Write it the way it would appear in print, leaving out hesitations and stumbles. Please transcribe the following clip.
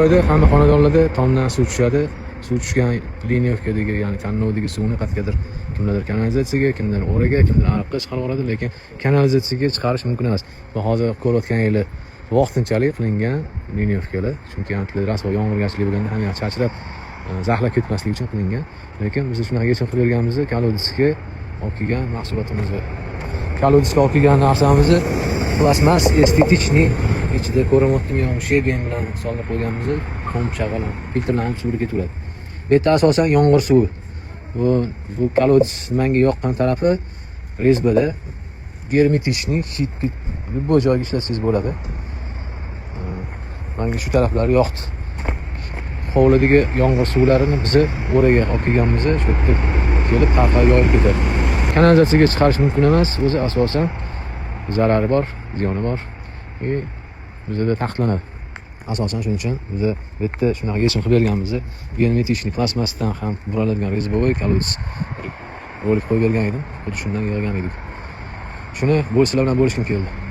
joyda hamma xonadonlarda tomdan suv tushadi. Suv tushgan liniyovkadagi, ya'ni tannovdagi suvni qatqadir kimlardir kanalizatsiyaga, kimlar o'raga, kimlar ariqqa chiqarib yuboradi, lekin kanalizatsiyaga chiqarish mumkin emas. Va hozir ko'rayotganingiz vaqtinchalik qilingan liniyovkalar, chunki antilar rasvo yomg'irgarchilik bo'lganda hamma chachirab zaxlab ketmaslik uchun qilingan. Lekin biz shunaqa yechim qilib berganmiz, kolodisga olib kelgan mahsulotimizni. Kolodisga olib kelgan narsamizni plasmas estetichniy ichida ko'rinyaptimi yo'qmi shebeng bilan solib qo'yganmiz. Qum chaqalan filtrlanib suvga ketaveradi. Bu yerda asosan yomg'ir suvi. Bu kolodis menga yoqqan tarafi rezbada germetichniy hid bu joyga ishlatsangiz bo'ladi. Menga shu taraflari yoqdi. Hovlidagi yomg'ir suvlarini biz o'raga olib kelganmiz, shu yerda kelib qaqqa yoyib ketadi. Kanalizatsiyaga chiqarish mumkin emas, o'zi asosan zarari bor, ziyoni bor. Bizda taqiqlanadi. Asosan shuning uchun biz bu yerda shunaqa yechim qilib berganmiz. Germetichniy plasmasdan ham buraladigan rezbovoy kolodis rolik qo'yib bergan edim. Xuddi shundan yig'gan edik. Shuni sizlar bilan bo'lishim keldi.